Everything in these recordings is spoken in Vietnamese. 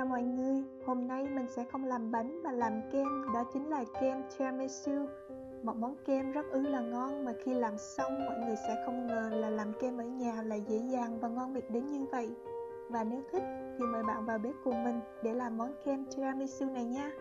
chào mọi người. Hôm nay mình sẽ không làm bánh mà làm kem, đó chính là kem tiramisu. Một món kem rất là ngon mà khi làm xong mọi người sẽ không ngờ là làm kem ở nhà lại dễ dàng và ngon miệng đến như vậy. Và nếu thích thì mời bạn vào bếp cùng mình để làm món kem tiramisu này nha.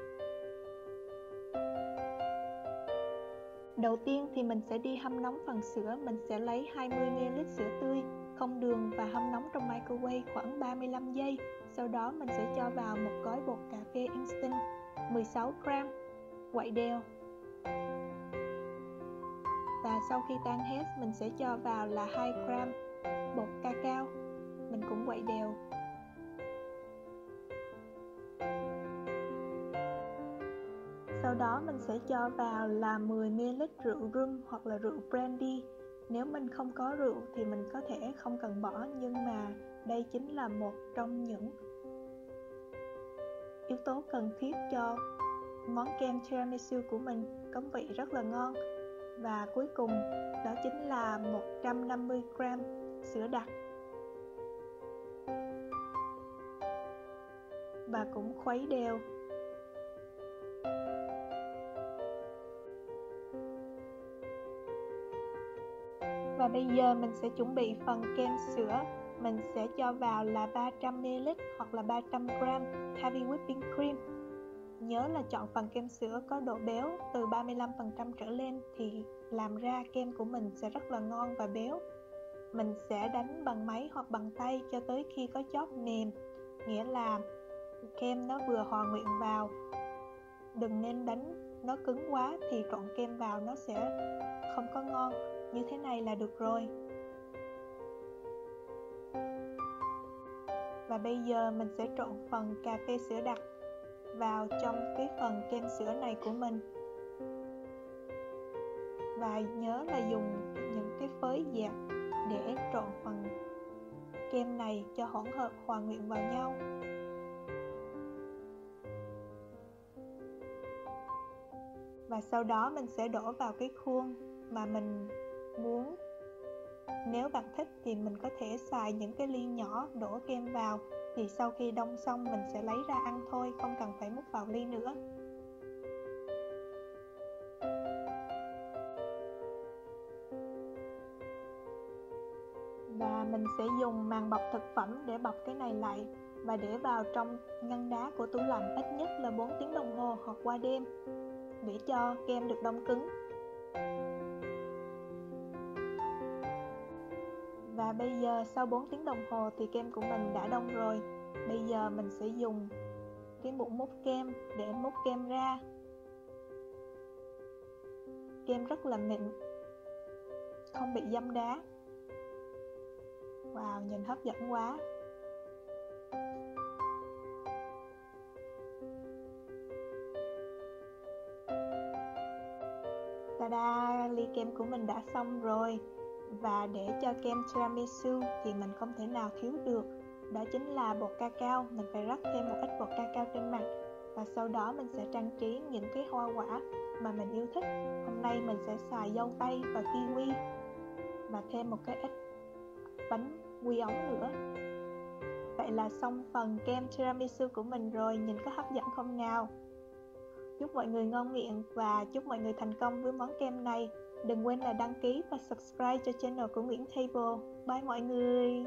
Đầu tiên thì mình sẽ đi hâm nóng phần sữa. Mình sẽ lấy 20ml sữa tươi, không đường và hâm nóng trong microwave khoảng 35 giây. Sau đó mình sẽ cho vào một gói bột cà phê instant 16g, quậy đều. Và sau khi tan hết mình sẽ cho vào là 2g bột cacao, mình cũng quậy đều. Sau đó mình sẽ cho vào là 10ml rượu rum hoặc là rượu brandy. Nếu mình không có rượu thì mình có thể không cần bỏ, nhưng mà đây chính là một trong những yếu tố cần thiết cho món kem tiramisu của mình có vị rất là ngon. Và cuối cùng đó chính là 150g sữa đặc. Và cũng khuấy đều. Và bây giờ mình sẽ chuẩn bị phần kem sữa. Mình sẽ cho vào là 300ml hoặc là 300g heavy whipping cream. Nhớ là chọn phần kem sữa có độ béo từ 35% trở lên thì làm ra kem của mình sẽ rất là ngon và béo. Mình sẽ đánh bằng máy hoặc bằng tay cho tới khi có chóp mềm, nghĩa là kem nó vừa hòa quyện vào. Đừng nên đánh nó cứng quá thì trộn kem vào nó sẽ không có ngon. Như thế này là được rồi. Và bây giờ mình sẽ trộn phần cà phê sữa đặc vào trong cái phần kem sữa này của mình. Và nhớ là dùng những cái phới dẹt để trộn phần kem này cho hỗn hợp hòa quyện vào nhau. Và sau đó mình sẽ đổ vào cái khuôn mà mình muốn. Nếu bạn thích thì mình có thể xài những cái ly nhỏ đổ kem vào, thì sau khi đông xong mình sẽ lấy ra ăn thôi, không cần phải múc vào ly nữa. Và mình sẽ dùng màng bọc thực phẩm để bọc cái này lại và để vào trong ngăn đá của tủ lạnh ít nhất là 4 tiếng đồng hồ hoặc qua đêm để cho kem được đông cứng. Và bây giờ sau 4 tiếng đồng hồ thì kem của mình đã đông rồi. Bây giờ mình sẽ dùng cái muỗng múc kem để múc kem ra. Kem rất là mịn, không bị giâm đá. Wow, nhìn hấp dẫn quá. Ta-da, ly kem của mình đã xong rồi. Và để cho kem tiramisu thì mình không thể nào thiếu được, đó chính là bột cacao. Mình phải rắc thêm một ít bột cacao trên mặt. Và sau đó mình sẽ trang trí những cái hoa quả mà mình yêu thích. Hôm nay mình sẽ xài dâu tây và kiwi. Và thêm một cái ít bánh quy ống nữa. Vậy là xong phần kem tiramisu của mình rồi. Nhìn có hấp dẫn không nào? Chúc mọi người ngon miệng và chúc mọi người thành công với món kem này. Đừng quên là đăng ký và subscribe cho channel của Nguyễn Table. Bye mọi người!